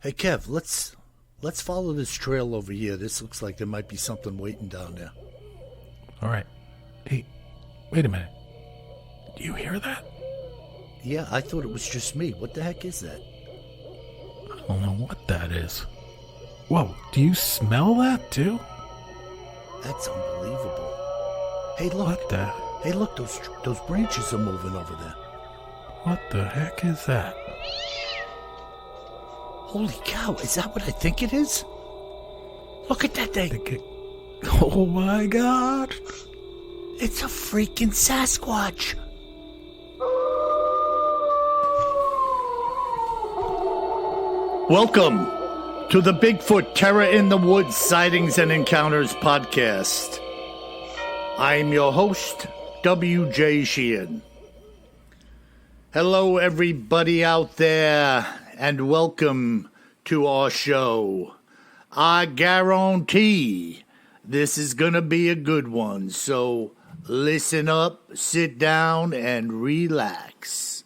Hey Kev, let's follow this trail over here. This looks like there might be something waiting down there. All right. Hey, wait a minute. Do you hear that? Yeah, I thought it was just me. What the heck is that? I don't know what that is. Whoa, do you smell that too? That's unbelievable. Hey, look. What the? Hey, look, those branches are moving over there. What the heck is that? Holy cow, is that what I think it is? Look at that thing. Oh my God. It's a freaking Sasquatch. Welcome to the Bigfoot Terror in the Woods Sightings and Encounters podcast. I'm your host, W.J. Sheehan. Hello, everybody out there, and welcome to our show. I guarantee this is going to be a good one, so listen up, sit down, and relax.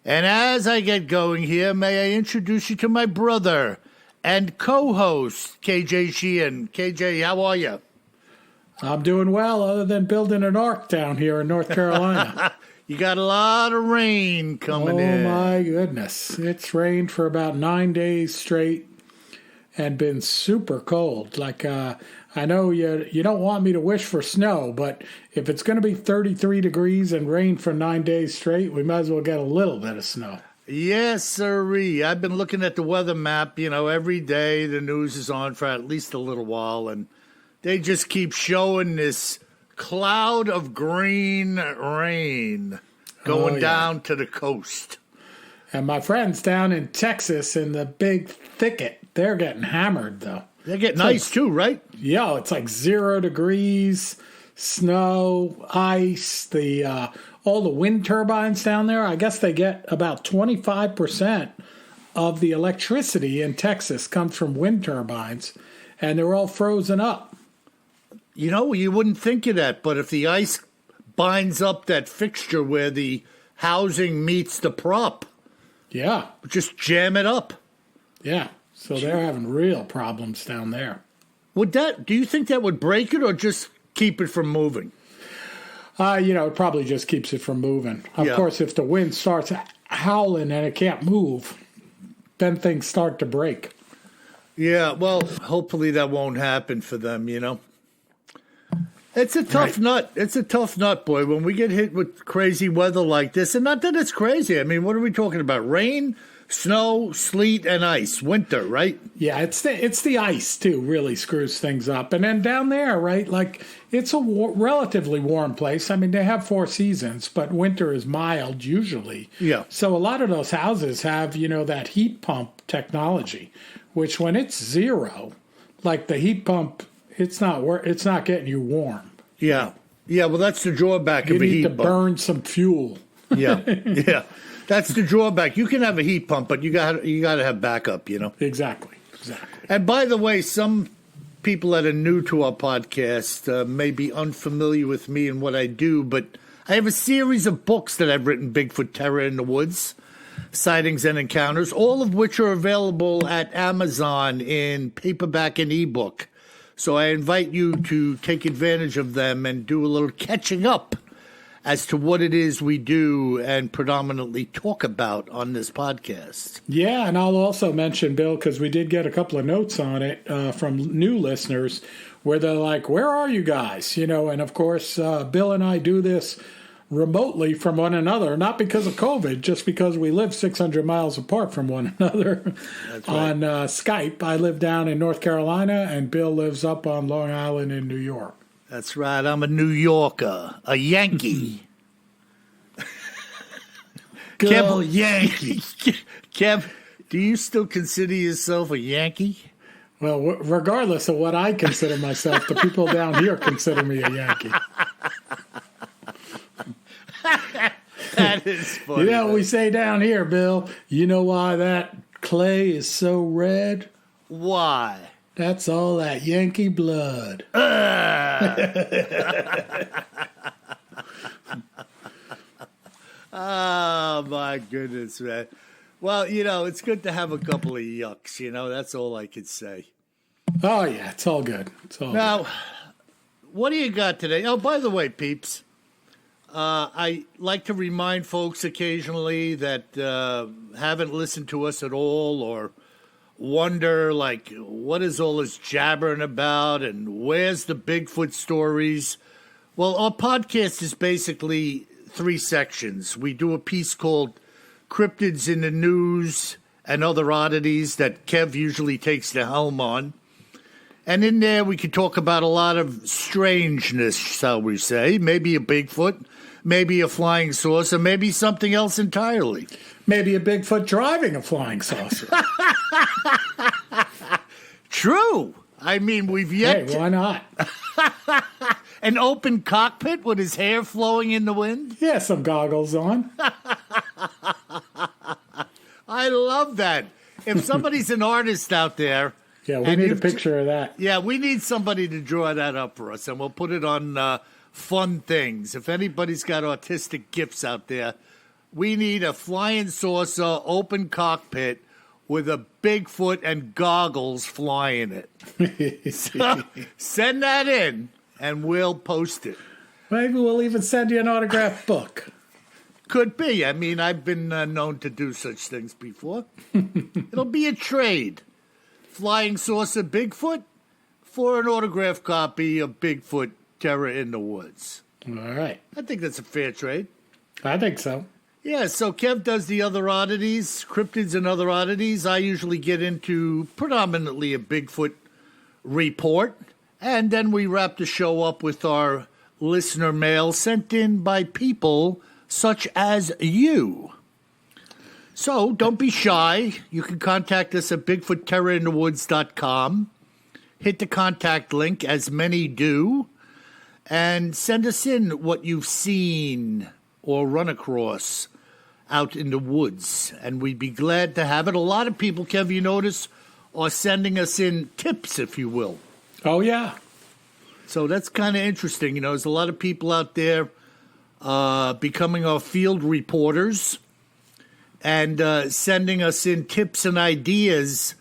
And as I get going here, may I introduce you to my brother and co-host, KJ Sheehan. KJ, how are you? I'm doing well, other than building an ark down here in North Carolina. You got a lot of rain coming in. Oh, my goodness. It's rained for about 9 days straight and been super cold. I know you don't want me to wish for snow, but if it's going to be 33 degrees and rain for 9 days straight, we might as well get a little bit of snow. Yes, sirree. I've been looking at the weather map, every day the news is on for at least a little while, and they just keep showing this cloud of green rain going down to the coast. And my friends down in Texas in the big thicket, they're getting hammered, though. They're getting ice, too, right? Yeah, it's like 0 degrees, snow, ice, all the wind turbines down there. I guess they get about 25% of the electricity in Texas comes from wind turbines, and they're all frozen up. You wouldn't think of that, but if the ice binds up that fixture where the housing meets the prop, yeah, just jam it up. Yeah, so they're having real problems down there. Do you think that would break it or just keep it from moving? It probably just keeps it from moving. Of course, if the wind starts howling and it can't move, then things start to break. Yeah, well, hopefully that won't happen for them, It's a tough nut. It's a tough nut, boy, when we get hit with crazy weather like this. And not that it's crazy. I mean, what are we talking about? Rain, snow, sleet, and ice. Winter, right? Yeah, it's the ice, too, really screws things up. And then down there, right, it's a relatively warm place. I mean, they have 4 seasons, but winter is mild usually. Yeah. So a lot of those houses have, that heat pump technology, which when it's 0, like the heat pump, it's not getting you warm. Yeah. Yeah, well, that's the drawback of a heat pump. You need to burn some fuel. Yeah. Yeah. That's the drawback. You can have a heat pump, but you got to have backup, Exactly. And by the way, some people that are new to our podcast may be unfamiliar with me and what I do, but I have a series of books that I've written, Bigfoot Terror in the Woods, Sightings and Encounters, all of which are available at Amazon in paperback and ebook. So I invite you to take advantage of them and do a little catching up as to what it is we do and predominantly talk about on this podcast. Yeah, and I'll also mention, Bill, because we did get a couple of notes on it from new listeners where they're like, where are you guys? And of course, Bill and I do this remotely from one another, not because of COVID, just because we live 600 miles apart from one another. That's right. On Skype. I live down in North Carolina, and Bill lives up on Long Island in New York. That's right. I'm a New Yorker, a Yankee. Go Yankees. Kev, do you still consider yourself a Yankee? Well, regardless of what I consider myself, the people down here consider me a Yankee. That is funny. What we say down here, Bill? You know why that clay is so red? Why? That's all that Yankee blood. Oh, my goodness, man. Well, it's good to have a couple of yucks, that's all I could say. Oh, yeah, it's all good. It's all Now, good. what do you got today? Oh, by the way, peeps, I like to remind folks occasionally that haven't listened to us at all or wonder, like, what is all this jabbering about and where's the Bigfoot stories? Well, our podcast is basically 3 sections. We do a piece called Cryptids in the News and Other Oddities that Kev usually takes the helm on. And in there, we could talk about a lot of strangeness, shall we say. Maybe a Bigfoot, maybe a flying saucer, maybe something else entirely. Maybe a Bigfoot driving a flying saucer. True. I mean, we've yet Hey, why not? an open cockpit with his hair flowing in the wind. Yeah, some goggles on. I love that. If somebody's an artist out there... Yeah, we and need a you've- picture of that. Yeah, we need somebody to draw that up for us, and we'll put it on Fun Things. If anybody's got artistic gifts out there, we need a flying saucer, open cockpit with a Bigfoot and goggles flying it. So, send that in, and we'll post it. Maybe we'll even send you an autographed book. Could be. I mean, I've been known to do such things before. It'll be a trade. Flying saucer Bigfoot for an autographed copy of Bigfoot Terror in the Woods. All right. I think that's a fair trade. I think so. Yeah, so Kev does the other oddities, cryptids and other oddities. I usually get into predominantly a Bigfoot report, and then we wrap the show up with our listener mail sent in by people such as you. So don't be shy. You can contact us at BigfootTerrorInTheWoods.com. Hit the contact link, as many do, and send us in what you've seen or run across out in the woods, and we'd be glad to have it. A lot of people, Kev, you notice, are sending us in tips, if you will. Oh, yeah. So that's kind of interesting. There's a lot of people out there becoming our field reporters and sending us in tips and ideas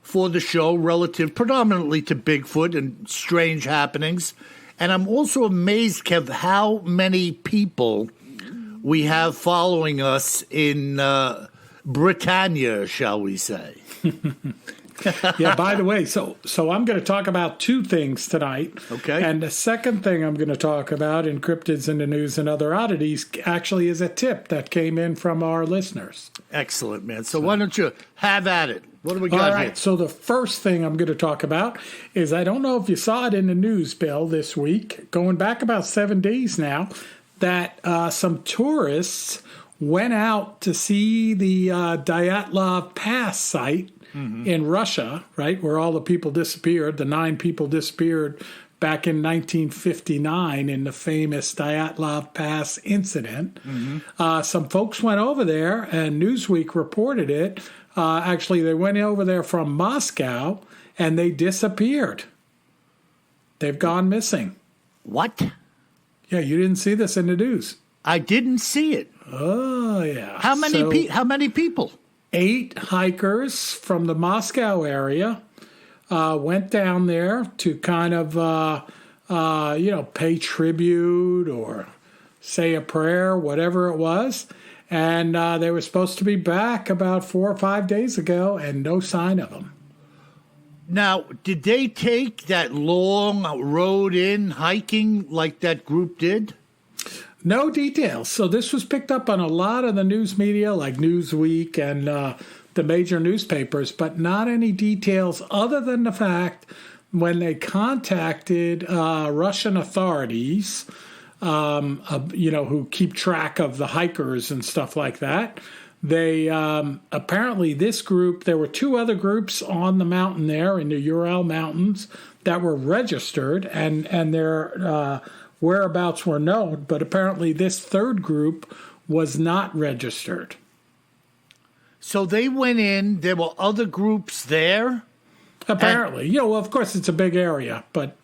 for the show relative predominantly to Bigfoot and strange happenings. And I'm also amazed, Kev, how many people we have following us in Britannia, shall we say. Yeah, by the way, so I'm going to talk about 2 things tonight. Okay. And the second thing I'm going to talk about in Cryptids in the News and Other Oddities actually is a tip that came in from our listeners. Excellent, man. So why don't you have at it? What do we got All here? right, so the first thing I'm going to talk about is, I don't know if you saw it in the news, Bill, this week, going back about 7 days now, that some tourists went out to see the Dyatlov Pass site in Russia, right, where all the people disappeared. The 9 people disappeared back in 1959 in the famous Dyatlov Pass incident. Some folks went over there, and Newsweek reported it. Actually, they went over there from Moscow, and they disappeared. They've gone missing. What? Yeah, you didn't see this in the news. I didn't see it. Oh, yeah. How many So, how many people? 8 hikers from the Moscow area went down there to kind of, pay tribute or say a prayer, whatever it was. And they were supposed to be back about 4 or 5 days ago, and no sign of them. Now, did they take that long road in hiking like that group did? No details. So this was picked up on a lot of the news media, like Newsweek and the major newspapers, but not any details other than the fact when they contacted Russian authorities, who keep track of the hikers and stuff like that. They apparently this group, there were 2 other groups on the mountain there in the Ural Mountains that were registered, and their whereabouts were known, but apparently this 3rd group was not registered. So they went in, there were other groups there? Apparently. Of course it's a big area, but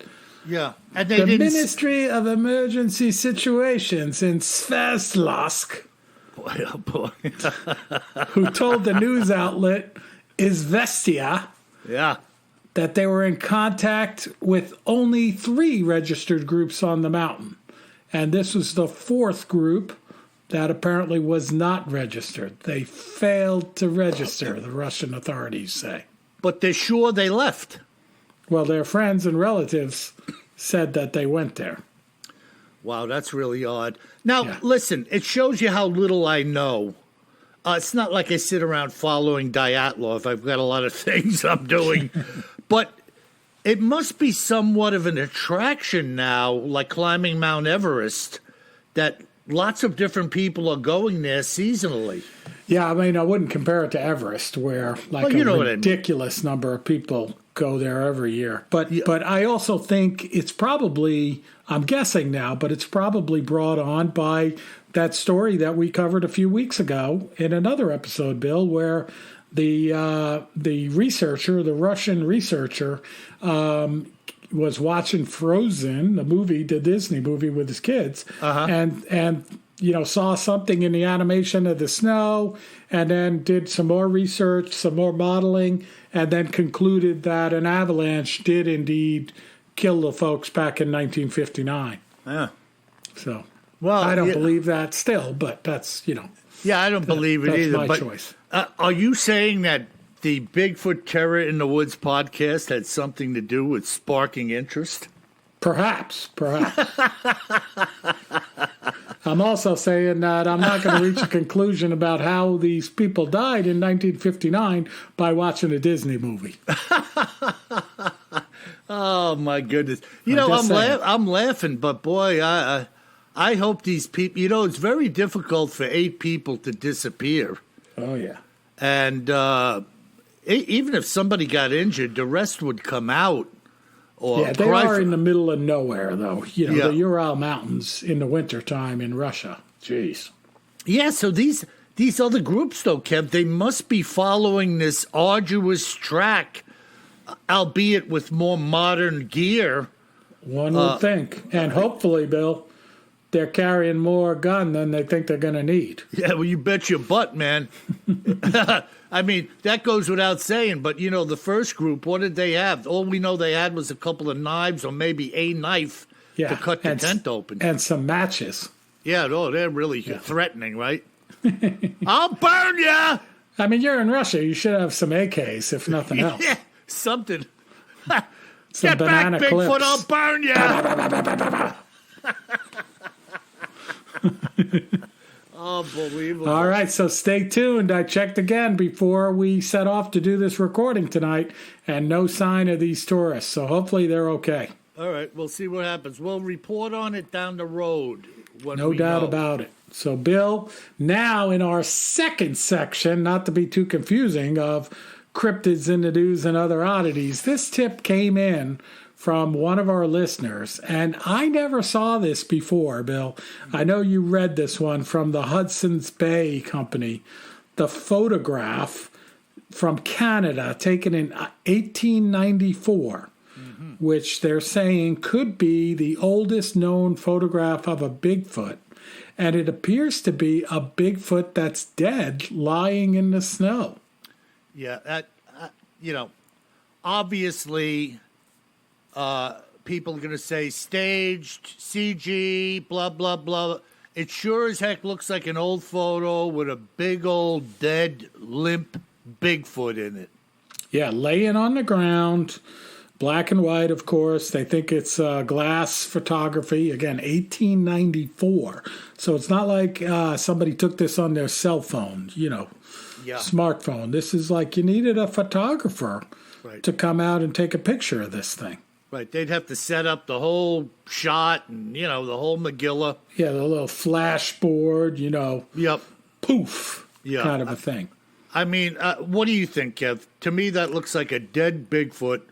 Yeah. And they the didn't... Ministry of Emergency Situations in Sverdlovsk Boy, oh boy. who told the news outlet Izvestia Yeah. that they were in contact with only 3 registered groups on the mountain. And this was the 4th group that apparently was not registered. They failed to register, the Russian authorities say. But they're sure they left. Well, their friends and relatives said that they went there. Wow, that's really odd. Now, Yeah. listen, it shows you how little I know. It's not like I sit around following Dyatlov. I've got a lot of things I'm doing. But it must be somewhat of an attraction now, like climbing Mount Everest, that lots of different people are going there seasonally. Yeah, I mean, I wouldn't compare it to Everest, where like Well, you know a what I mean. ridiculous number of people go there every year. But I also think it's probably, I'm guessing now, but it's probably brought on by that story that we covered a few weeks ago in another episode, Bill, where the researcher, the Russian researcher, was watching Frozen, the movie, the Disney movie with his kids, and saw something in the animation of the snow, and then did some more research, some more modeling, and then concluded that an avalanche did indeed kill the folks back in 1959. Yeah. So, Well, I don't yeah. believe that still, but that's, Yeah, I don't believe it that's either. my But choice. Are you saying that the Bigfoot Terror in the Woods podcast had something to do with sparking interest? Perhaps. I'm also saying that I'm not going to reach a conclusion about how these people died in 1959 by watching a Disney movie. Oh my goodness! just saying. I'm laughing, but boy, I hope these people. It's very difficult for 8 people to disappear, Oh, yeah. and even if somebody got injured, the rest would come out. Or Yeah, they cry are for- in the middle of nowhere, though. Yeah. The Ural Mountains in the wintertime in Russia. Jeez. Yeah, so these other groups, though, Kev, they must be following this arduous track, albeit with more modern gear. One would think. And hopefully, Bill, they're carrying more gun than they think they're going to need. Yeah, well, you bet your butt, man. I mean, that goes without saying, but, the first group, what did they have? All we know they had was a couple of knives or maybe a knife to cut the tent open. And some matches. Yeah, no, they're really threatening, right? I'll burn you! I mean, you're in Russia. You should have some AKs, if nothing else. Yeah, something. Some Get back, banana Bigfoot, clips. I'll burn you! Unbelievable. All right, so stay tuned. I checked again before we set off to do this recording tonight, and no sign of these tourists. So hopefully they're okay. All right, we'll see what happens. We'll report on it down the road. No doubt about it. So, Bill, now in our second section, not to be too confusing, of cryptids in the news and other oddities, this tip came in from one of our listeners, and I never saw this before, Bill. I know you read this one from the Hudson's Bay Company. The photograph from Canada taken in 1894, which they're saying could be the oldest known photograph of a Bigfoot. And it appears to be a Bigfoot that's dead, lying in the snow. Yeah, that, obviously, people are going to say staged, CG, blah, blah, blah. It sure as heck looks like an old photo with a big old dead, limp Bigfoot in it. Yeah, laying on the ground, black and white, of course. They think it's glass photography. Again, 1894. So it's not like somebody took this on their cell phone, smartphone. This is like you needed a photographer to come out and take a picture of this thing. Right, they'd have to set up the whole shot and, the whole Megillah. Yeah, the little flash board, Yep. poof, Yeah. kind of a thing. I mean, what do you think, Kev? To me, that looks like a dead Bigfoot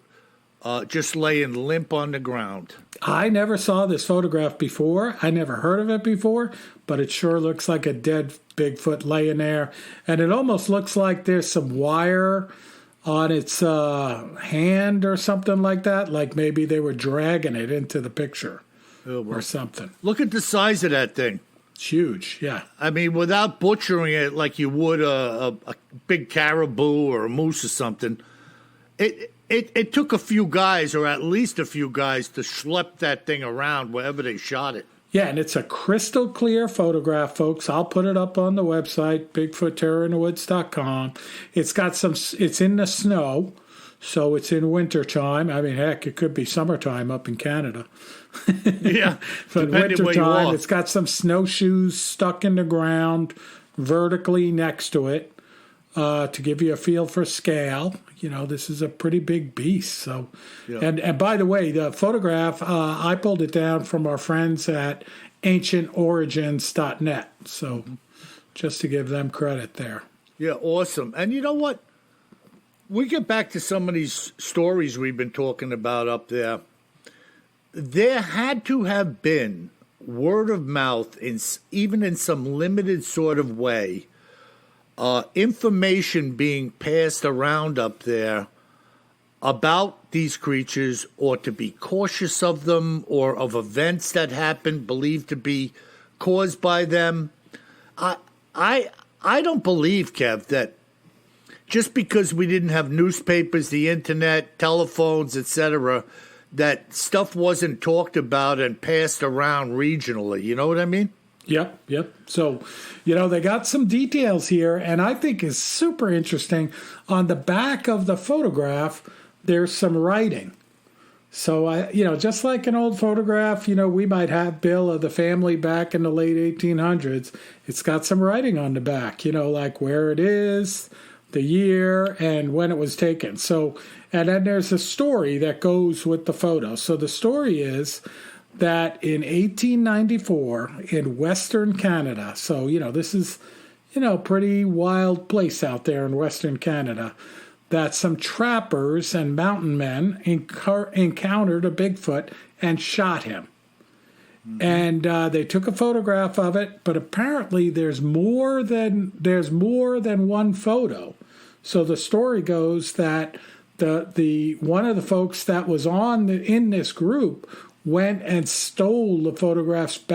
just laying limp on the ground. I never saw this photograph before. I never heard of it before, but it sure looks like a dead Bigfoot laying there. And it almost looks like there's some wire on its hand or something like that. Like maybe they were dragging it into the picture or something. Look at the size of that thing. It's huge, yeah. I mean, without butchering it like you would a big caribou or a moose or something, it took a few guys, or at least a few guys, to schlep that thing around wherever they shot it. Yeah, and it's a crystal clear photograph, folks. I'll put it up on the website, BigfootTerrorInTheWoods.com. It's in the snow, so it's in wintertime. I mean, heck, it could be summertime up in Canada. Yeah, but wintertime, it's got some snowshoes stuck in the ground vertically next to it to give you a feel for scale. You know, this is a pretty big beast. So, yeah. And by the way, the photograph, I pulled it down from our friends at ancientorigins.net. So just to give them credit there. Yeah, awesome. And you know what? We get back to some of these stories we've been talking about up there. There had to have been word of mouth, even in some limited sort of way, information being passed around up there about these creatures, or to be cautious of them, or of events that happened believed to be caused by them. I don't believe, Kev, that just because we didn't have newspapers, the internet, telephones, etc., that stuff wasn't talked about and passed around regionally. You know what I mean? Yep. So, you know, they got some details here, and I think is super interesting. On the back of the photograph, there's some writing. So, just like an old photograph, we might have, Bill, of the family back in the late 1800s. It's got some writing on the back, like where it is, the year, and when it was taken. So, and then there's a story that goes with the photo. So the story is that in 1894 in Western Canada, so, this is, pretty wild place out there in Western Canada, that some trappers and mountain men encountered a Bigfoot and shot him. Mm-hmm. And they took a photograph of it, but apparently there's more than one photo. So the story goes that the one of the folks that was in this group went and stole this photograph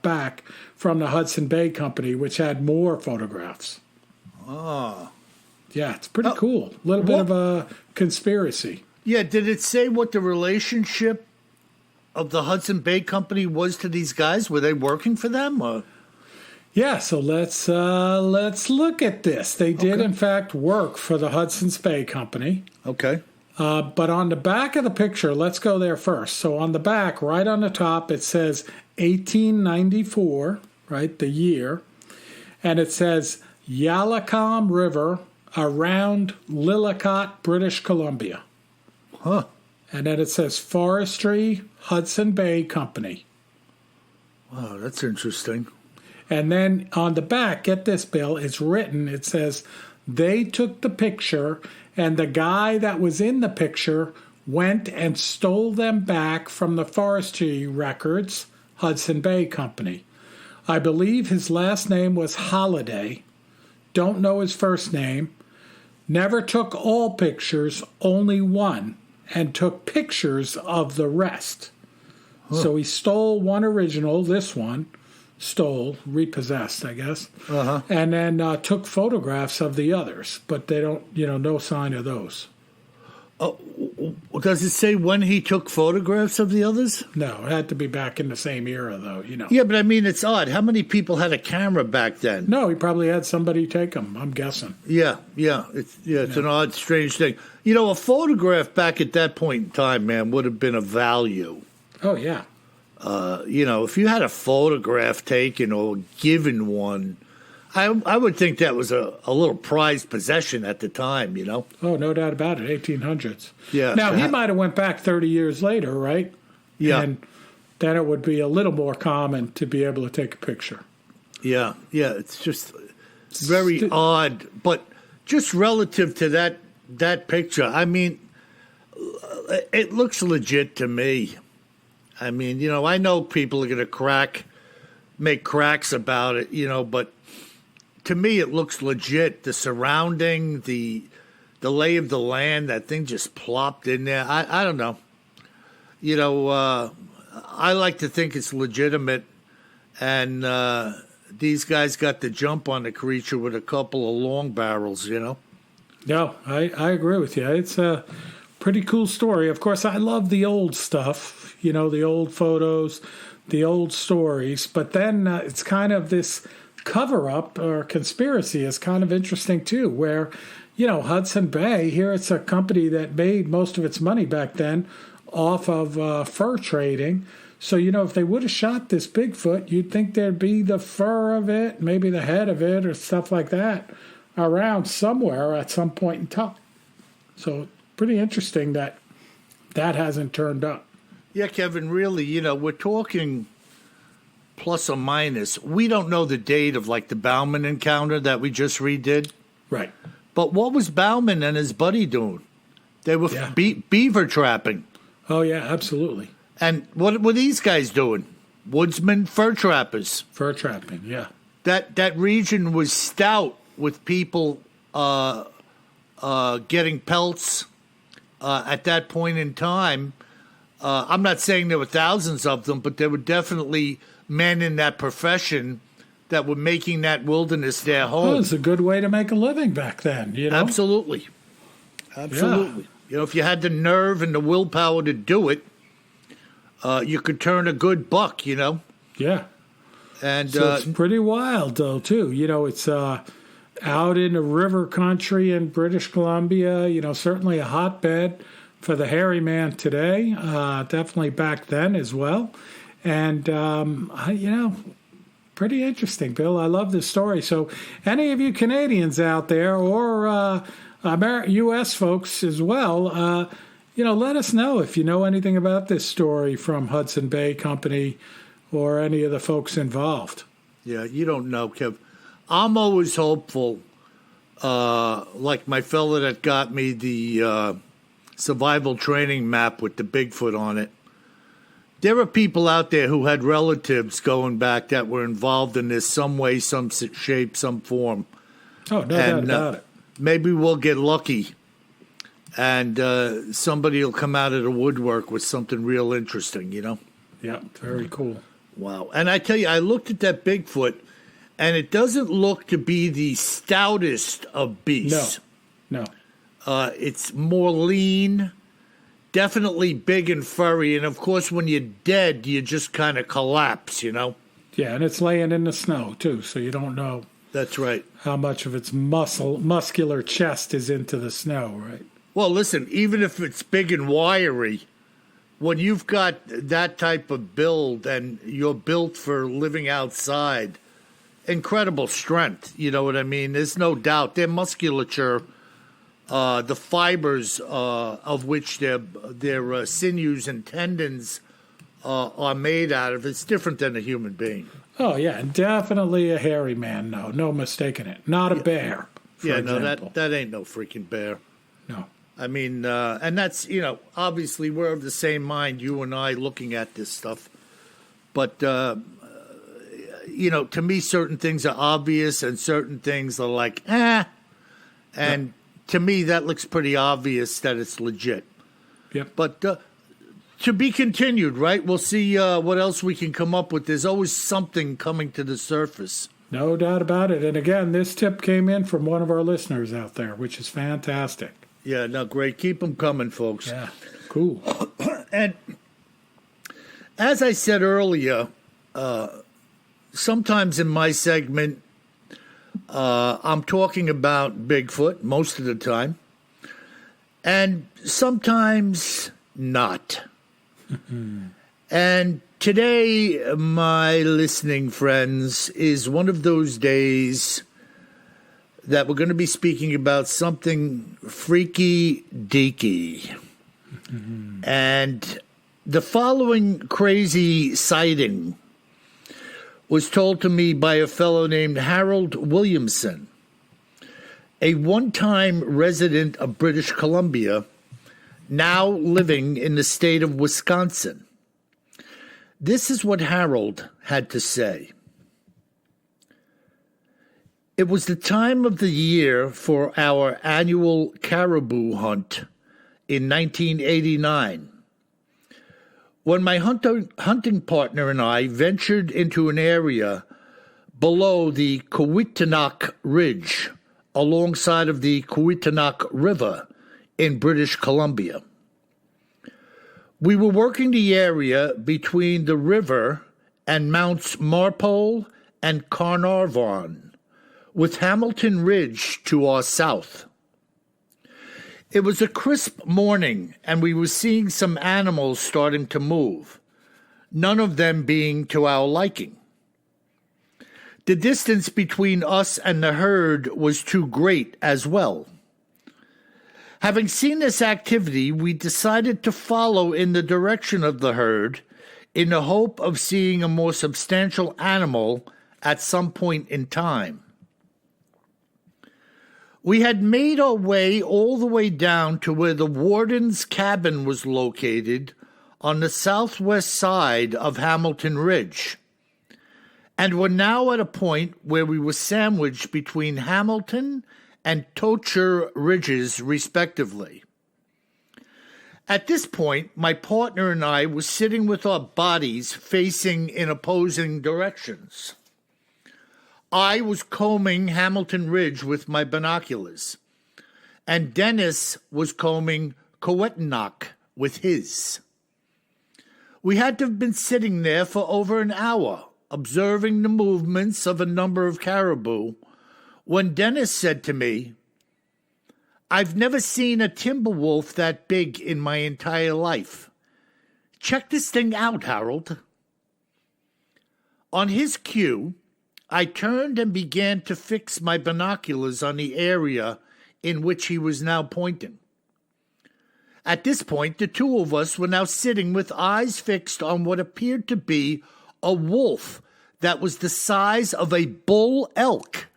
back from the Hudson Bay Company, which had more photographs. Oh. Yeah, it's pretty cool. A little bit of a conspiracy. Yeah, did it say what the relationship of the Hudson Bay Company was to these guys? Were they working for them? Or? Yeah, so let's look at this. They did, in fact, work for the Hudson's Bay Company. Okay. But on the back of the picture, let's go there first. So on the back, right on the top, it says 1894, right, the year. And it says Yalakam River around Lillooet, British Columbia. Huh. And then it says Forestry, Hudson Bay Company. Wow, that's interesting. And then on the back, get this, Bill, it's written, it says, they took the picture, and the guy that was in the picture went and stole them back from the forestry records, Hudson Bay Company. I believe his last name was Holiday. Don't know his first name. Never took all pictures, only one, and took pictures of the rest. Huh. So he stole one original, this one, repossessed, I guess, and then took photographs of the others, but they don't, no sign of those. Does it say when he took photographs of the others? No, it had to be back in the same era, though, Yeah, but I mean, it's odd. How many people had a camera back then? No, he probably had somebody take them, I'm guessing. Yeah. It's an odd, strange thing. A photograph back at that point in time, man, would have been of value. Oh, yeah. If you had a photograph taken or given one, I would think that was a little prized possession at the time, Oh, no doubt about it, 1800s. Yeah. Now, he might have went back 30 years later, right? Yeah. And then it would be a little more common to be able to take a picture. Yeah, it's just very odd. But just relative to that picture, I mean, it looks legit to me. I mean, I know people are going to make cracks about it, but to me it looks legit. The surrounding, the lay of the land, that thing just plopped in there. I don't know. I like to think it's legitimate. And these guys got the jump on the creature with a couple of long barrels, you know? No, I agree with you. It's a pretty cool story. Of course, I love the old stuff, you know, the old photos, the old stories. But then it's kind of this cover-up or conspiracy is kind of interesting, too, where, you know, Hudson Bay, here it's a company that made most of its money back then off of fur trading. So, you know, if they would have shot this Bigfoot, you'd think there'd be the fur of it, maybe the head of it or stuff like that around somewhere at some point in time. So pretty interesting that hasn't turned up. Yeah, Kevin, really, you know, we're talking plus or minus. We don't know the date of, like, the Bauman encounter that we just redid. Right. But what was Bauman and his buddy doing? They were beaver trapping. Oh, yeah, absolutely. And what were these guys doing? Woodsmen, fur trappers. Fur trapping, yeah. That region was stout with people getting pelts at that point in time. I'm not saying there were thousands of them, but there were definitely men in that profession that were making that wilderness their home. Well, it's a good way to make a living back then, you know? Absolutely. Absolutely. Yeah. You know, if you had the nerve and the willpower to do it, you could turn a good buck, you know? Yeah. And so it's pretty wild, though, too. You know, it's out in the river country in British Columbia, you know, certainly a hotbed for the hairy man today, definitely back then as well. And, you know, pretty interesting, Bill. I love this story. So any of you Canadians out there or U.S. folks as well, you know, let us know if you know anything about this story from Hudson Bay Company or any of the folks involved. Yeah, you don't know, Kev. I'm always hopeful, like my fella that got me the survival training map with the Bigfoot on it. There are people out there who had relatives going back that were involved in this some way, some shape, some form. Oh, no doubt about it. Maybe we'll get lucky and somebody will come out of the woodwork with something real interesting, you know? Yeah, very cool. Wow. And I tell you, I looked at that Bigfoot, and it doesn't look to be the stoutest of beasts. No. It's more lean, definitely big and furry. And, of course, when you're dead, you just kind of collapse, you know? Yeah, and it's laying in the snow, too, so you don't know. That's right. How much of its muscular chest is into the snow, right? Well, listen, even if it's big and wiry, when you've got that type of build and you're built for living outside, incredible strength, you know what I mean? There's no doubt. Their musculature, the fibers of which their sinews and tendons are made out of, it's different than a human being. Oh, yeah, and definitely a hairy man, no mistaking it. Not a bear, for example. that ain't no freaking bear. No. I mean, and that's, you know, obviously we're of the same mind, you and I, looking at this stuff. But, you know, to me, certain things are obvious and certain things are like, And to me, that looks pretty obvious that it's legit. Yep. But to be continued, right? We'll see what else we can come up with. There's always something coming to the surface. No doubt about it. And again, this tip came in from one of our listeners out there, which is fantastic. Yeah, no, great. Keep them coming, folks. Yeah, cool. And as I said earlier, sometimes in my segment, I'm talking about Bigfoot most of the time, and sometimes not. And today, my listening friends, is one of those days that we're going to be speaking about something freaky deaky. And the following crazy sighting was told to me by a fellow named Harold Williamson, a one-time resident of British Columbia, now living in the state of Wisconsin. This is what Harold had to say. It was the time of the year for our annual caribou hunt in 1989. when my hunting partner and I ventured into an area below the Keweenaw Ridge, alongside of the Keweenaw River in British Columbia. We were working the area between the river and Mounts Marpole and Carnarvon, with Hamilton Ridge to our south. It was a crisp morning, and we were seeing some animals starting to move, none of them being to our liking. The distance between us and the herd was too great as well. Having seen this activity, we decided to follow in the direction of the herd in the hope of seeing a more substantial animal at some point in time. We had made our way all the way down to where the warden's cabin was located on the southwest side of Hamilton Ridge, and were now at a point where we were sandwiched between Hamilton and Tocher Ridges, respectively. At this point, my partner and I were sitting with our bodies facing in opposing directions. I was combing Hamilton Ridge with my binoculars, and Dennis was combing Keweenaw with his. We had to have been sitting there for over an hour, observing the movements of a number of caribou, when Dennis said to me, "I've never seen a timber wolf that big in my entire life. Check this thing out, Harold." On his cue, I turned and began to fix my binoculars on the area in which he was now pointing. At this point, the two of us were now sitting with eyes fixed on what appeared to be a wolf that was the size of a bull elk,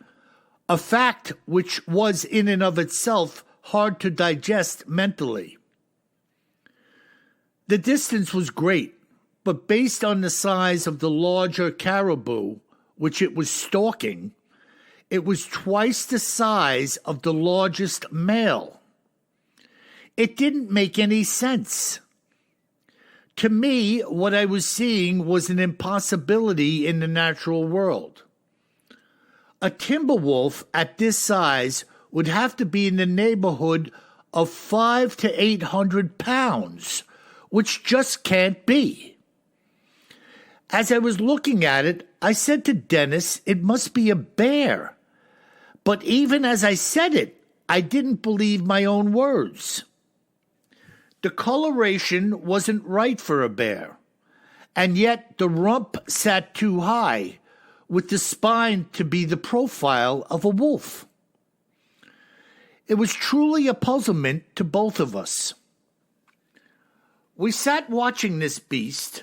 a fact which was in and of itself hard to digest mentally. The distance was great, but based on the size of the larger caribou, which it was stalking, it was twice the size of the largest male. It didn't make any sense. To me, what I was seeing was an impossibility in the natural world. A timber wolf at this size would have to be in the neighborhood of 500 to 800 pounds, which just can't be. As I was looking at it, I said to Dennis, it must be a bear. But even as I said it, I didn't believe my own words. The coloration wasn't right for a bear, and yet the rump sat too high, with the spine to be the profile of a wolf. It was truly a puzzlement to both of us. We sat watching this beast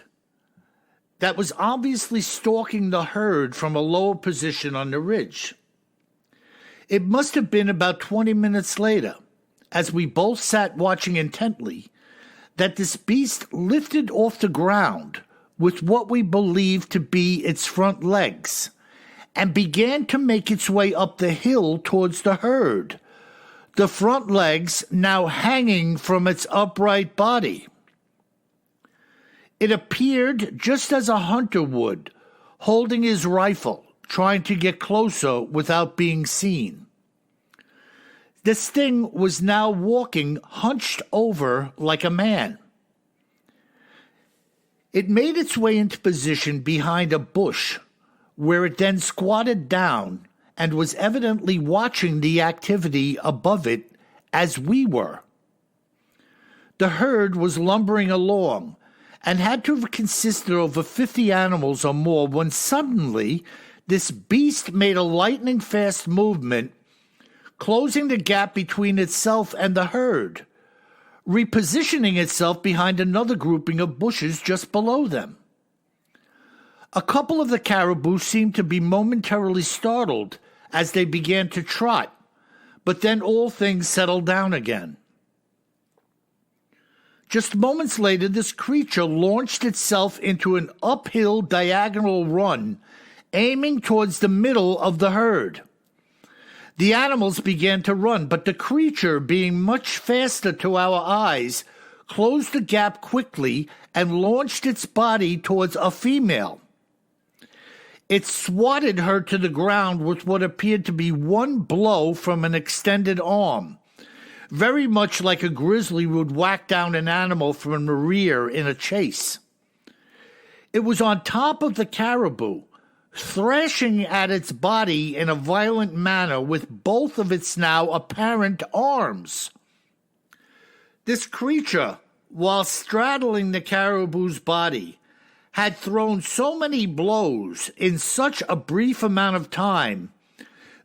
that was obviously stalking the herd from a lower position on the ridge. It must have been about 20 minutes later, as we both sat watching intently, that this beast lifted off the ground with what we believed to be its front legs and began to make its way up the hill towards the herd, the front legs now hanging from its upright body. It appeared just as a hunter would, holding his rifle, trying to get closer without being seen. This thing was now walking hunched over like a man. It made its way into position behind a bush, where it then squatted down and was evidently watching the activity above it as we were. The herd was lumbering along and had to have consisted of over 50 animals or more when suddenly this beast made a lightning-fast movement, closing the gap between itself and the herd, repositioning itself behind another grouping of bushes just below them. A couple of the caribou seemed to be momentarily startled as they began to trot, but then all things settled down again. Just moments later, this creature launched itself into an uphill diagonal run, aiming towards the middle of the herd. The animals began to run, but the creature, being much faster to our eyes, closed the gap quickly and launched its body towards a female. It swatted her to the ground with what appeared to be one blow from an extended arm, very much like a grizzly would whack down an animal from the rear in a chase. It was on top of the caribou, thrashing at its body in a violent manner with both of its now apparent arms. This creature, while straddling the caribou's body, had thrown so many blows in such a brief amount of time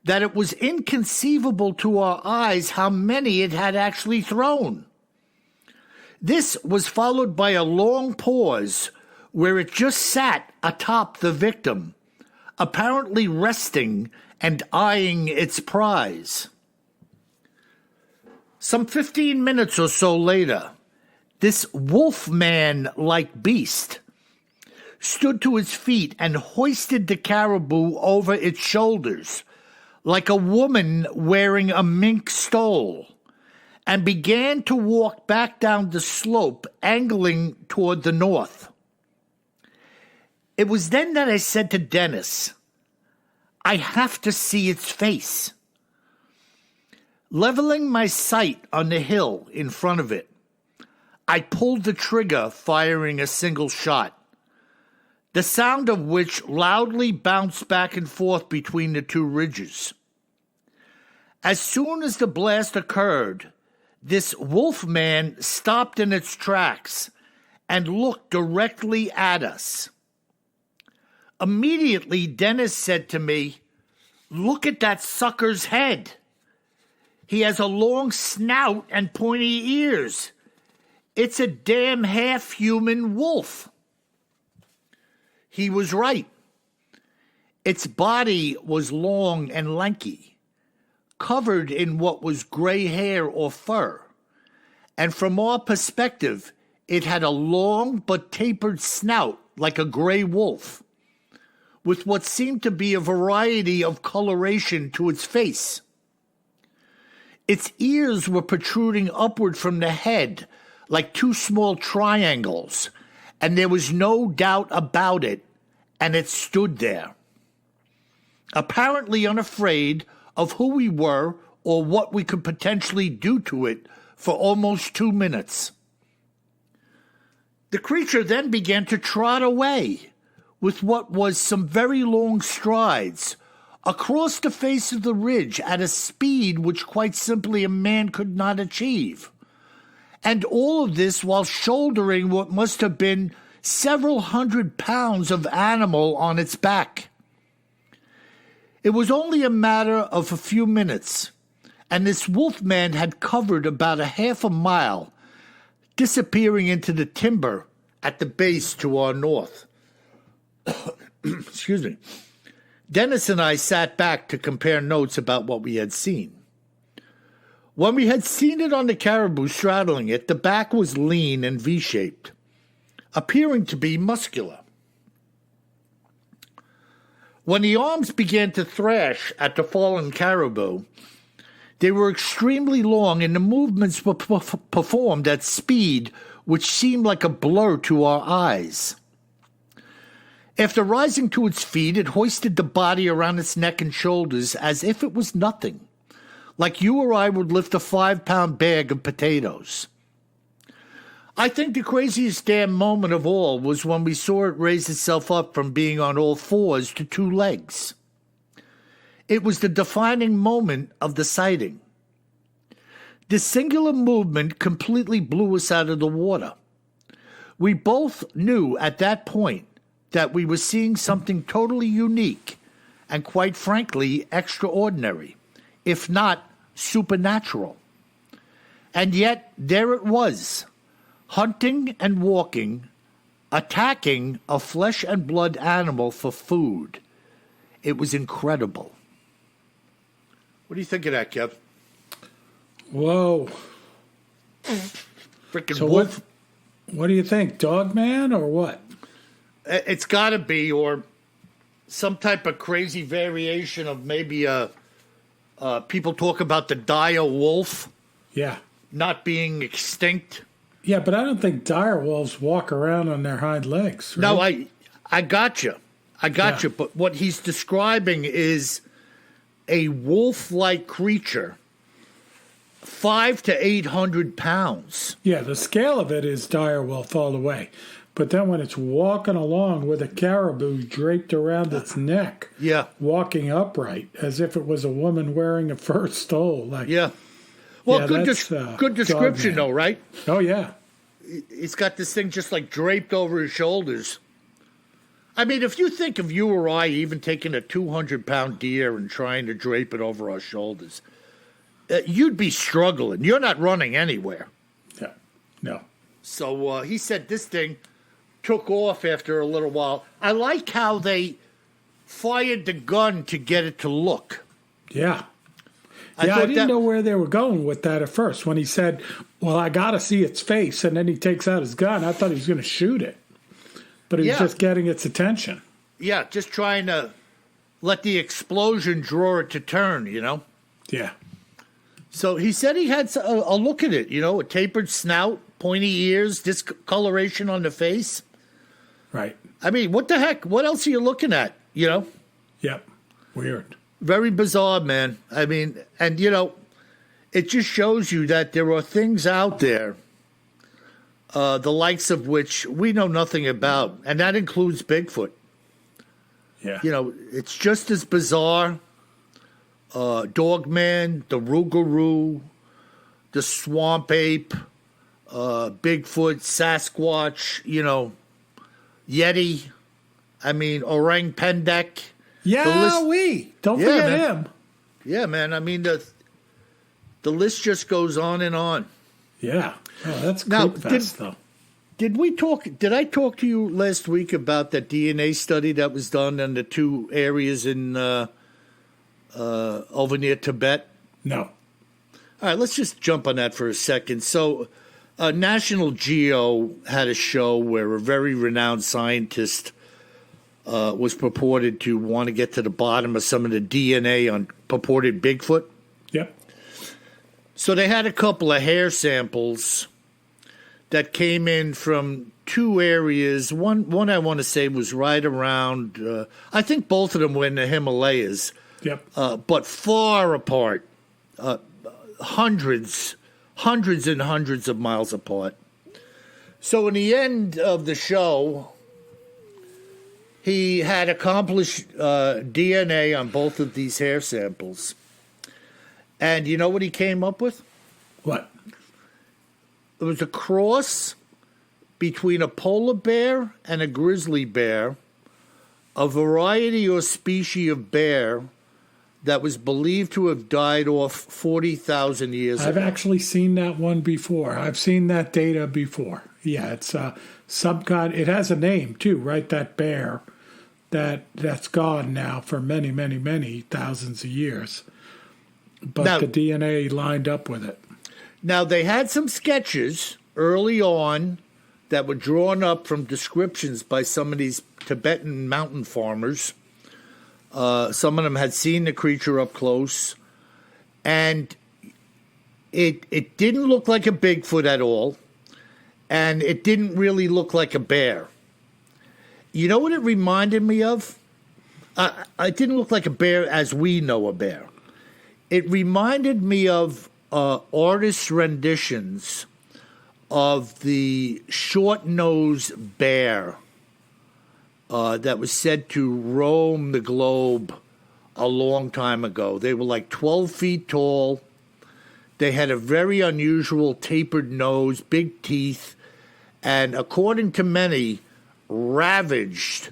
that it was inconceivable to our eyes how many it had actually thrown. This was followed by a long pause where it just sat atop the victim, apparently resting and eyeing its prize. Some 15 minutes or so later, this wolfman-like beast stood to its feet and hoisted the caribou over its shoulders like a woman wearing a mink stole, and began to walk back down the slope, angling toward the north. It was then that I said to Dennis, "I have to see its face." Leveling my sight on the hill in front of it, I pulled the trigger, firing a single shot, the sound of which loudly bounced back and forth between the two ridges. As soon as the blast occurred, this wolfman stopped in its tracks and looked directly at us. Immediately, Dennis said to me, "Look at that sucker's head. He has a long snout and pointy ears. It's a damn half-human wolf." He was right. Its body was long and lanky, covered in what was gray hair or fur, and from our perspective, it had a long but tapered snout like a gray wolf, with what seemed to be a variety of coloration to its face. Its ears were protruding upward from the head like two small triangles, and there was no doubt about it, and it stood there, apparently unafraid of who we were or what we could potentially do to it for almost 2 minutes. The creature then began to trot away with what was some very long strides across the face of the ridge at a speed which quite simply a man could not achieve. And all of this while shouldering what must have been several 100 pounds of animal on its back. It was only a matter of a few minutes, and this wolfman had covered about a half a mile, disappearing into the timber at the base to our north. Excuse me. Dennis and I sat back to compare notes about what we had seen. When we had seen it on the caribou straddling it, the back was lean and V-shaped, appearing to be muscular. When the arms began to thrash at the fallen caribou, they were extremely long, and the movements were performed at speed which seemed like a blur to our eyes. After rising to its feet, it hoisted the body around its neck and shoulders as if it was nothing, like you or I would lift a 5-pound bag of potatoes. I think the craziest damn moment of all was when we saw it raise itself up from being on all fours to 2 legs. It was the defining moment of the sighting. This singular movement completely blew us out of the water. We both knew at that point that we were seeing something totally unique and, quite frankly, extraordinary, if not supernatural. And yet, there it was, hunting and walking, attacking a flesh and blood animal for food. It was incredible. What do you think of that, Kev? Whoa. Freaking So wolf. what do you think, dog man or what? It's got to be, or some type of crazy variation of maybe people talk about the dire wolf Yeah. not being extinct. Yeah, but I don't think dire wolves walk around on their hind legs. Right? No, I got you. I got you. But what he's describing is a wolf-like creature, 500 to 800 pounds. Yeah, the scale of it is dire wolf all the way. But then when it's walking along with a caribou draped around its neck, walking upright as if it was a woman wearing a fur stole. Like, well, good description, though, right? Oh, yeah. He's got this thing just like draped over his shoulders. I mean, if you think of you or I even taking a 200-pound deer and trying to drape it over our shoulders, you'd be struggling. You're not running anywhere. Yeah, no. So he said this thing took off after a little while. I like how they fired the gun to get it to look. Yeah. I didn't know where they were going with that at first. When he said, well, I got to see its face, and then he takes out his gun, I thought he was going to shoot it. But he was just getting its attention. Yeah, just trying to let the explosion draw it to turn, you know? Yeah. So he said he had a look at it, you know, a tapered snout, pointy ears, discoloration on the face. Right. I mean, what the heck? What else are you looking at, you know? Yep. Weird. Very bizarre, man. I mean, and, you know, it just shows you that there are things out there, the likes of which we know nothing about, and that includes Bigfoot. Yeah. You know, it's just as bizarre. Dogman, the Rougarou, the swamp ape, Bigfoot, Sasquatch, you know, Yeti. I mean, orang pendek. Yeah, don't forget him. Yeah, man. I mean, the list just goes on and on. Yeah. Oh, that's now, fest, though. Did I talk to you last week about that DNA study that was done in the two areas in over near Tibet? No. All right, let's just jump on that for a second. So, National Geo had a show where a very renowned scientist was purported to want to get to the bottom of some of the DNA on purported Bigfoot. Yep. So they had a couple of hair samples that came in from two areas. One I want to say was right around, I think both of them were in the Himalayas. Yep. But far apart, hundreds and hundreds of miles apart. So in the end of the show, he had accomplished DNA on both of these hair samples. And you know what he came up with? What? It was a cross between a polar bear and a grizzly bear, a variety or species of bear that was believed to have died off 40,000 years ago. I've actually seen that one before. I've seen that data before. Yeah, it's it has a name too, right? That bear that's gone now for many, many, many thousands of years. But now, the DNA lined up with it. Now, they had some sketches early on that were drawn up from descriptions by some of these Tibetan mountain farmers. Some of them had seen the creature up close, and it didn't look like a Bigfoot at all, and it didn't really look like a bear. You know what it reminded me of? It didn't look like a bear as we know a bear. It reminded me of artists' renditions of the short-nosed bear that was said to roam the globe a long time ago. They were like 12 feet tall. They had a very unusual tapered nose, big teeth, and according to many, ravaged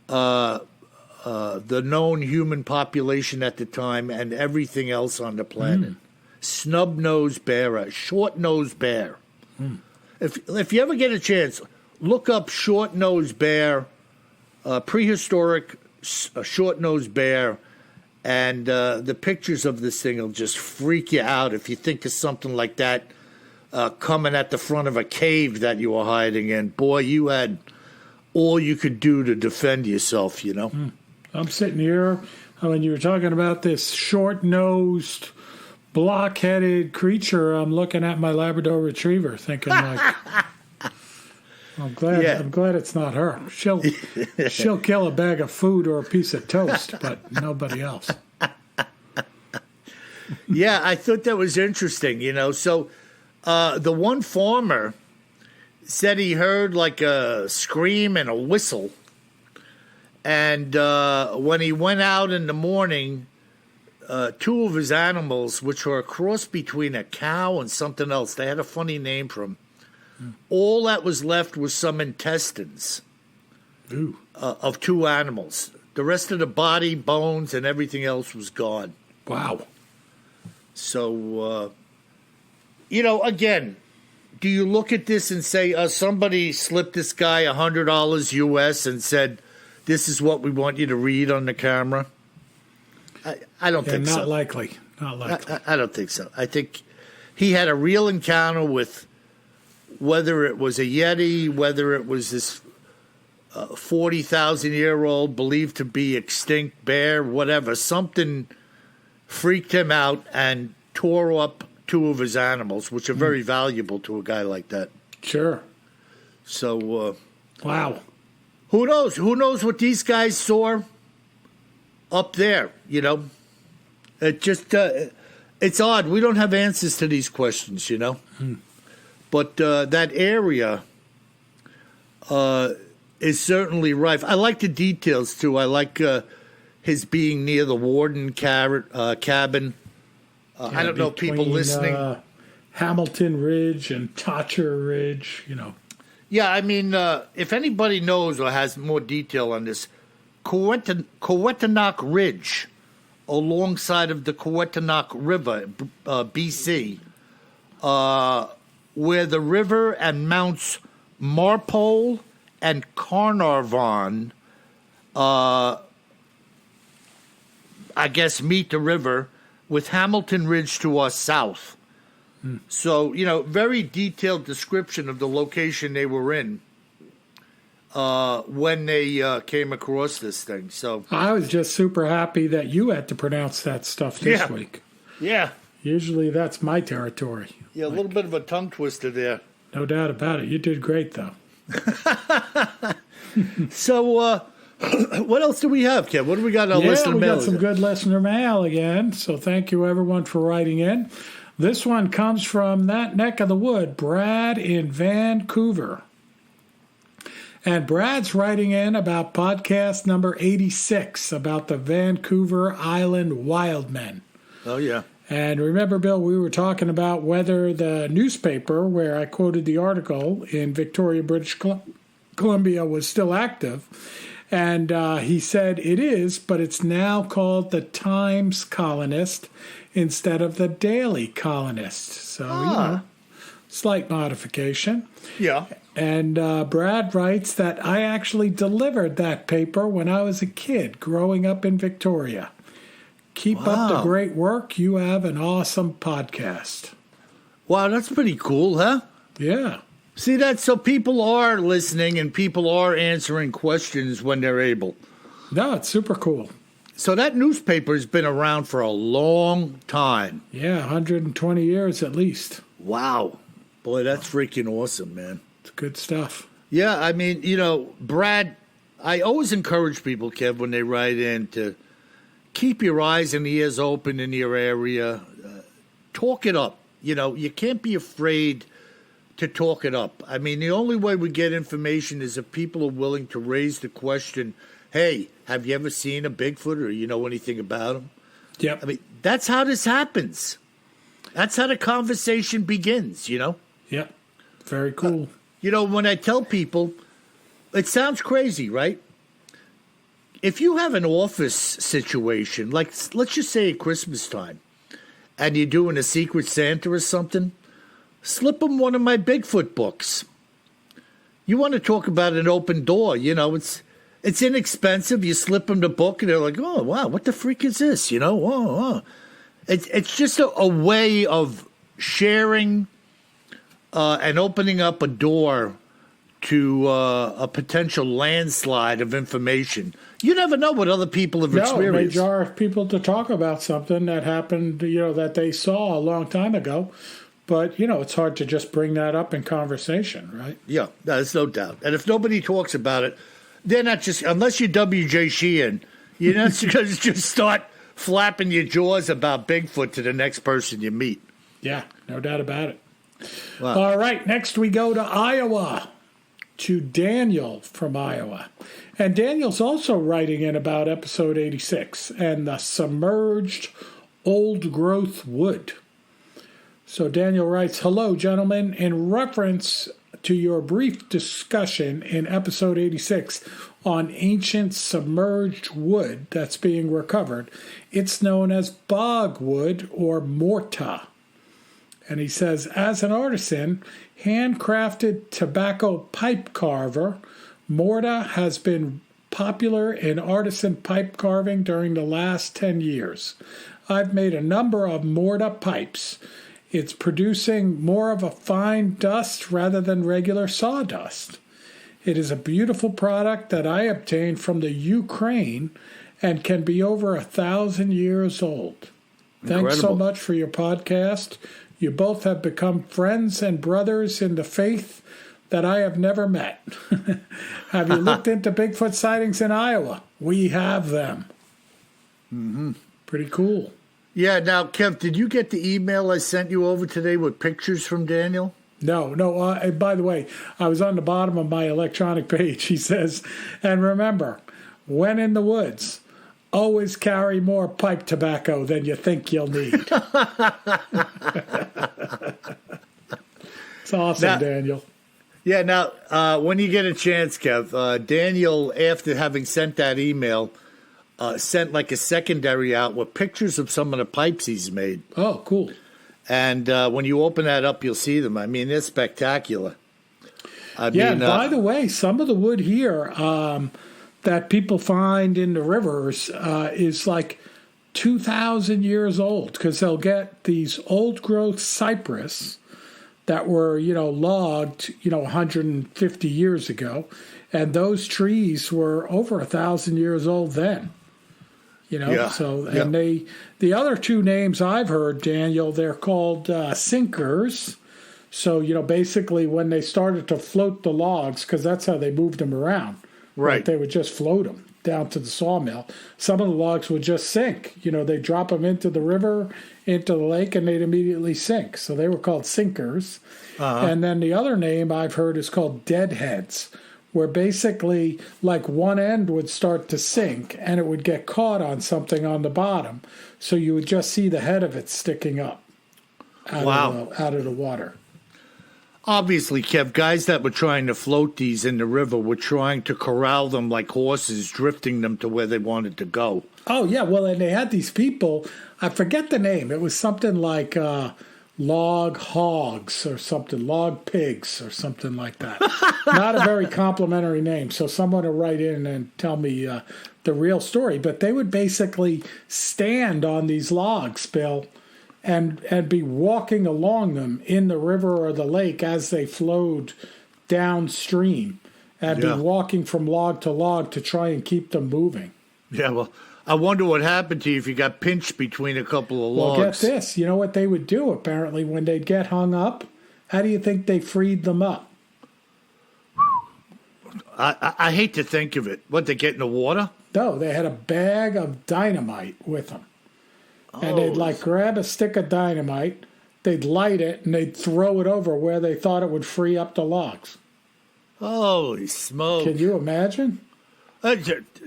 the known human population at the time and everything else on the planet. Snub-nosed bear, a short-nosed bear. If you ever get a chance, look up short-nosed bear, prehistoric short-nosed bear, and the pictures of this thing will just freak you out if you think of something like that coming at the front of a cave that you were hiding in. Boy, you had all you could do to defend yourself, you know? I'm sitting here when you were talking about this short-nosed block-headed creature, I'm looking at my Labrador Retriever, thinking like, I'm glad it's not her. She'll kill a bag of food or a piece of toast, but nobody else. Yeah, I thought that was interesting, So the one farmer said he heard like a scream and a whistle. And when he went out in the morning, two of his animals, which were a cross between a cow and something else, they had a funny name for them. All that was left was some intestines of two animals. The rest of the body, bones, and everything else was gone. Wow. So, again, do you look at this and say, somebody slipped this guy $100 US and said, this is what we want you to read on the camera? I don't think so. Not likely. Not likely. I don't think so. I think he had a real encounter with whether it was a Yeti, whether it was this 40,000-year-old believed to be extinct bear, whatever. Something freaked him out and tore up two of his animals, which are very valuable to a guy like that. Sure. So, wow. Who knows? Who knows what these guys saw up there, It just, it's odd. We don't have answers to these questions, But that area is certainly rife. I like the details, too. I like his being near the Warden cabin. I don't know, people listening. Hamilton Ridge and Totcher Ridge, Yeah, I mean, if anybody knows or has more detail on this, Coetanock Ridge, alongside of the Coetanock River, BC, where the river and Mounts Marpole and Carnarvon, I guess, meet the river, with Hamilton Ridge to our south. So, very detailed description of the location they were in when they came across this thing. So I was just super happy that you had to pronounce that stuff this week. Yeah. Usually that's my territory. Yeah, a little bit of a tongue twister there. No doubt about it. You did great, though. So, what else do we have, Kev? What do we got on our listener mail? We got some good listener mail again. So thank you, everyone, for writing in. This one comes from that neck of the wood, Brad in Vancouver. And Brad's writing in about podcast number 86, about the Vancouver Island Wildmen. Oh, yeah. And remember, Bill, we were talking about whether the newspaper where I quoted the article in Victoria, British Columbia was still active. And he said it is, but it's now called the Times Colonist instead of the Daily Colonist. So, slight modification. Yeah. And Brad writes that I actually delivered that paper when I was a kid growing up in Victoria. Keep up the great work. You have an awesome podcast. Wow, that's pretty cool, huh? Yeah. See that? So people are listening and people are answering questions when they're able. No, it's super cool. So that newspaper has been around for a long time. Yeah, 120 years at least. Wow. Boy, that's freaking awesome, man. It's good stuff. Yeah, I mean, Brad, I always encourage people, Kev, when they write in to keep your eyes and ears open in your area. Talk it up. You can't be afraid to talk it up. I mean, the only way we get information is if people are willing to raise the question, hey, have you ever seen a Bigfoot or you know anything about him? Yep. I mean, that's how this happens. That's how the conversation begins, Yep. Very cool. When I tell people, it sounds crazy, right? If you have an office situation, like let's just say at Christmas time, and you're doing a Secret Santa or something, slip them one of my Bigfoot books. You want to talk about an open door, it's inexpensive. You slip them the book, and they're like, oh, wow, what the freak is this, It's just a way of sharing and opening up a door to a potential landslide of information. You never know what other people have experienced. No, it may jar people to talk about something that happened, that they saw a long time ago. But, it's hard to just bring that up in conversation, right? Yeah, there's no doubt. And if nobody talks about it, they're not just, unless you're W.J. Sheehan, you're not going to just start flapping your jaws about Bigfoot to the next person you meet. Yeah, no doubt about it. Wow. All right, next we go to Iowa, to Daniel from Iowa. And Daniel's also writing in about episode 86 and the submerged old-growth wood. So Daniel writes, "Hello, gentlemen. In reference to your brief discussion in episode 86 on ancient submerged wood that's being recovered, it's known as bog wood or morta." And he says, "As an artisan, handcrafted tobacco pipe carver, morta has been popular in artisan pipe carving during the last 10 years. I've made a number of morta pipes. It's producing more of a fine dust rather than regular sawdust. It is a beautiful product that I obtained from the Ukraine and can be over 1,000 years old. Thanks so much for your podcast. You both have become friends and brothers in the faith that I have never met. Have you looked into Bigfoot sightings in Iowa? We have them." Mm-hmm. Pretty cool. Yeah, now, Kev, did you get the email I sent you over today with pictures from Daniel? No. By the way, I was on the bottom of my electronic page. He says, "And remember, when in the woods, always carry more pipe tobacco than you think you'll need." It's awesome, now, Daniel. Yeah, now, when you get a chance, Kev, Daniel, after having sent that email, sent like a secondary out with pictures of some of the pipes he's made. Oh, cool. And when you open that up, you'll see them. I mean, they're spectacular. By the way, some of the wood here that people find in the rivers is like 2,000 years old, because they'll get these old-growth cypress that were, logged, 150 years ago, and those trees were over 1,000 years old then. The other two names I've heard, Daniel, they're called sinkers. So, basically when they started to float the logs, because that's how they moved them around. Right. They would just float them down to the sawmill. Some of the logs would just sink. They'd drop them into the river, into the lake, and they'd immediately sink. So they were called sinkers. Uh-huh. And then the other name I've heard is called deadheads, where basically like one end would start to sink and it would get caught on something on the bottom. So you would just see the head of it sticking up out of the water. Obviously, Kev, guys that were trying to float these in the river were trying to corral them like horses, drifting them to where they wanted to go. Oh, yeah. Well, and they had these people, I forget the name. It was something like log hogs or something, log pigs or something like that. Not a very complimentary name. So someone will write in and tell me the real story. But they would basically stand on these logs, Bill, and be walking along them in the river or the lake as they flowed downstream, and be walking from log to try and keep them moving. Yeah, well, I wonder what happened to you if you got pinched between a couple of logs. Well, get this. You know what they would do, apparently, when they'd get hung up? How do you think they freed them up? I hate to think of it. What, they get in the water? No, they had a bag of dynamite with them. And they'd grab a stick of dynamite, they'd light it, and they'd throw it over where they thought it would free up the logs. Holy smoke. Can you imagine?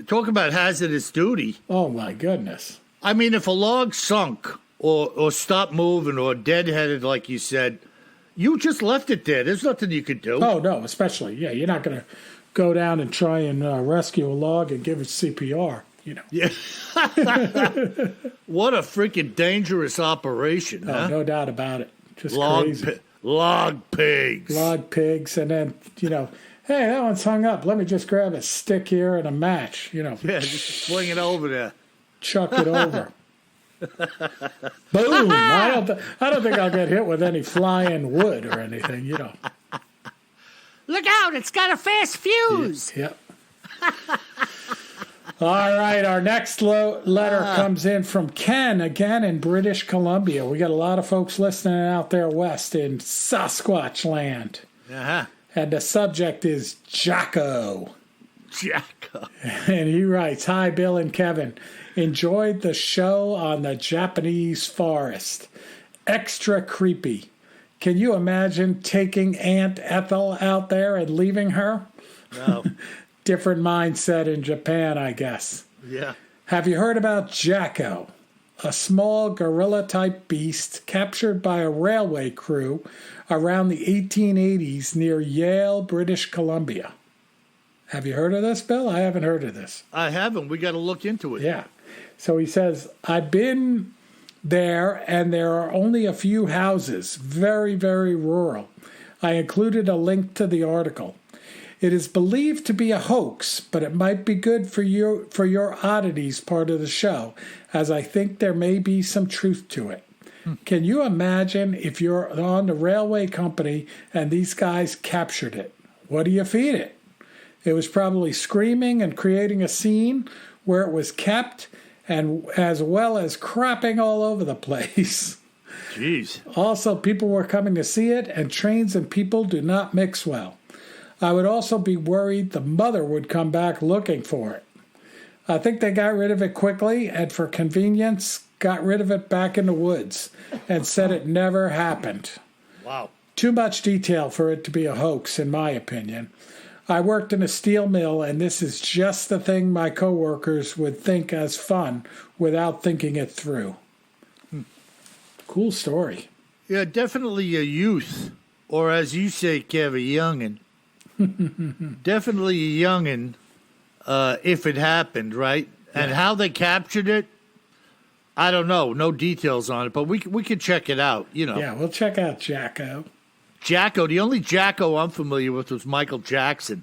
Talk about hazardous duty. Oh, my goodness. I mean, if a log sunk or stopped moving or deadheaded, like you said, you just left it there. There's nothing you could do. Oh, no, especially, you're not going to go down and try and rescue a log and give it CPR. Yeah. What a freaking dangerous operation, huh? No doubt about it. Just crazy. Log pigs. Log pigs. And then, hey, that one's hung up. Let me just grab a stick here and a match, Yeah, just swing it over there. Chuck it over. Boom. I don't think I'll get hit with any flying wood or anything, Look out, it's got a fast fuse. Yep. All right, our next letter comes in from Ken, again in British Columbia. We got a lot of folks listening out there west in Sasquatch land. Uh-huh. And the subject is Jacko. Jacko. And he writes, "Hi, Bill and Kevin. Enjoyed the show on the Japanese forest. Extra creepy. Can you imagine taking Aunt Ethel out there and leaving her?" No. Different mindset in Japan, I guess. Yeah. Have you heard about Jacko? A small gorilla-type beast captured by a railway crew around the 1880s near Yale, British Columbia. Have you heard of this, Bill? I haven't heard of this. I haven't. We got to look into it. Yeah. So he says, I've been there, and there are only a few houses. Very, very rural. I included a link to the article. It is believed to be a hoax, but it might be good for your oddities part of the show, as I think there may be some truth to it. Can you imagine if you're on the railway company and these guys captured it? What do you feed it? It was probably screaming and creating a scene where it was kept, and as well as crapping all over the place. Jeez. Also, people were coming to see it, and trains and people do not mix well. I would also be worried the mother would come back looking for it. I think they got rid of it quickly, and for convenience, got rid of it back in the woods, and said it never happened. Wow. Too much detail for it to be a hoax, in my opinion. I worked in a steel mill, and this is just the thing my coworkers would think as fun without thinking it through. Cool story. Yeah, definitely a youth, or as you say, Kev, a youngin'. Definitely a youngin', if it happened, right? Yeah. And how they captured it, I don't know. No details on it, but we could check it out, you know. Yeah, we'll check out Jacko. Jacko, the only Jacko I'm familiar with was Michael Jackson.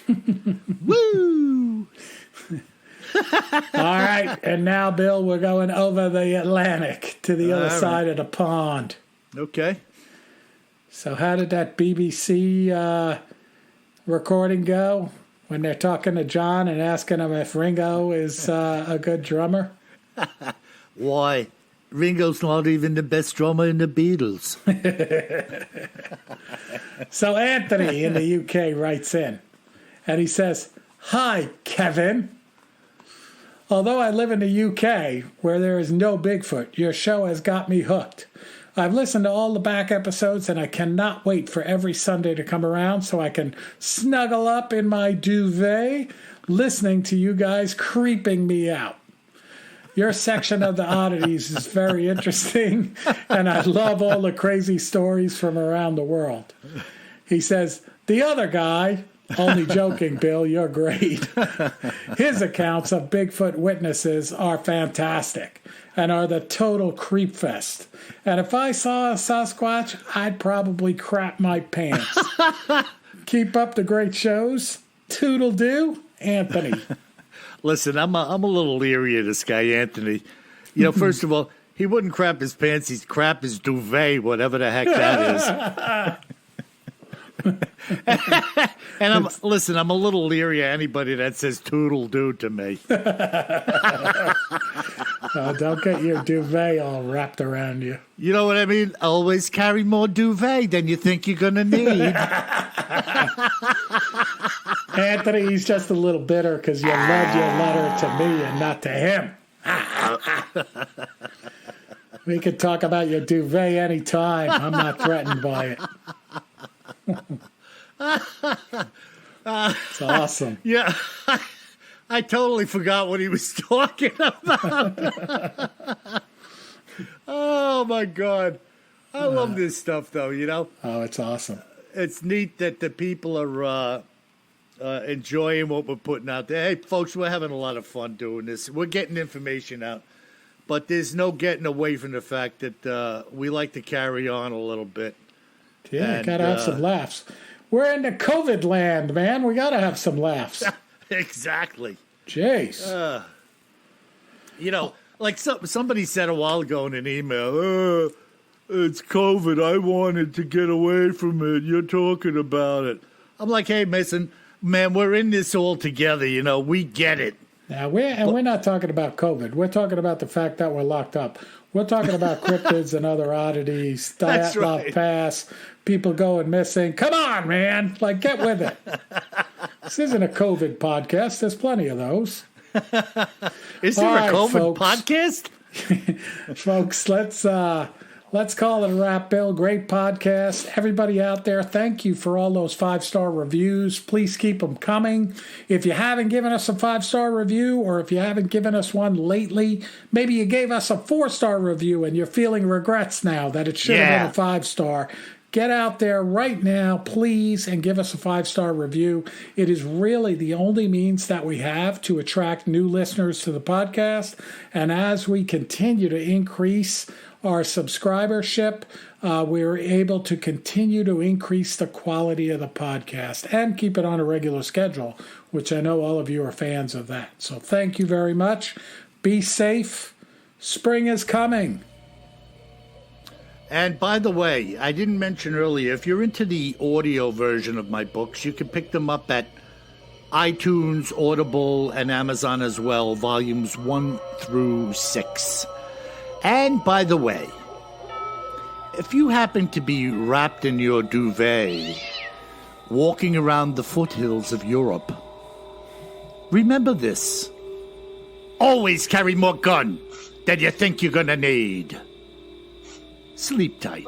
Woo! All right, and now, Bill, we're going over the Atlantic to the other side of the pond. Okay. So how did that BBC recording go when they're talking to John and asking him if Ringo is a good drummer? Why? Ringo's not even the best drummer in the Beatles. So Anthony in the UK writes in, and he says, "Hi, Kevin. Although I live in the UK, where there is no Bigfoot, your show has got me hooked. I've listened to all the back episodes, and I cannot wait for every Sunday to come around so I can snuggle up in my duvet, listening to you guys creeping me out. Your section of the oddities is very interesting, and I love all the crazy stories from around the world." He says, "The other guy," only joking, Bill, you're great. "His accounts of Bigfoot witnesses are fantastic and are the total creep fest. And if I saw a Sasquatch, I'd probably crap my pants. Keep up the great shows. Toodle-doo, Anthony." Listen, I'm a little leery of this guy, Anthony. You know, first of all, he wouldn't crap his pants. He'd crap his duvet, whatever the heck that is. And I'm a little leery of anybody that says toodle doo to me. Don't get your duvet all wrapped around you. You know what I mean? Always carry more duvet than you think you're going to need. Anthony, he's just a little bitter because you love your letter to me and not to him. We could talk about your duvet anytime. I'm not threatened by it. It's awesome. Yeah, I totally forgot what he was talking about. Oh, my God. I love this stuff, though, you know? Oh, it's awesome. It's neat that the people are enjoying what we're putting out there. Hey, folks, we're having a lot of fun doing this. We're getting information out. But there's no getting away from the fact that we like to carry on a little bit. Yeah, got to have some laughs. We're in the COVID land, man. We got to have some laughs. Exactly. Jeez. You know, like somebody said a while ago in an email, it's COVID. I wanted to get away from it. You're talking about it. I'm like, hey, Mason, man, we're in this all together. You know, we get it. Now, we're not talking about COVID. We're talking about the fact that we're locked up. We're talking about cryptids and other oddities, That's Dyatlov right. Pass, people going missing. Come on, man. Like, get with it. This isn't a COVID podcast. There's plenty of those. Is there All a right, COVID folks. podcast? Folks, let's call it a wrap, Bill. Great podcast. Everybody out there, thank you for all those 5-star reviews. Please keep them coming. If you haven't given us a 5-star review, or if you haven't given us one lately, maybe you gave us a 4-star review and you're feeling regrets now that it should have been a 5-star. Get out there right now, please, and give us a 5-star review. It is really the only means that we have to attract new listeners to the podcast. And as we continue to increase our subscribership, we're able to continue to increase the quality of the podcast and keep it on a regular schedule, which I know all of you are fans of that. So thank you very much. Be safe. Spring is coming. And by the way, I didn't mention earlier, if you're into the audio version of my books, you can pick them up at iTunes, Audible, and Amazon as well, volumes 1 through 6. And by the way, if you happen to be wrapped in your duvet, walking around the foothills of Europe, remember this. Always carry more gun than you think you're gonna need. Sleep tight.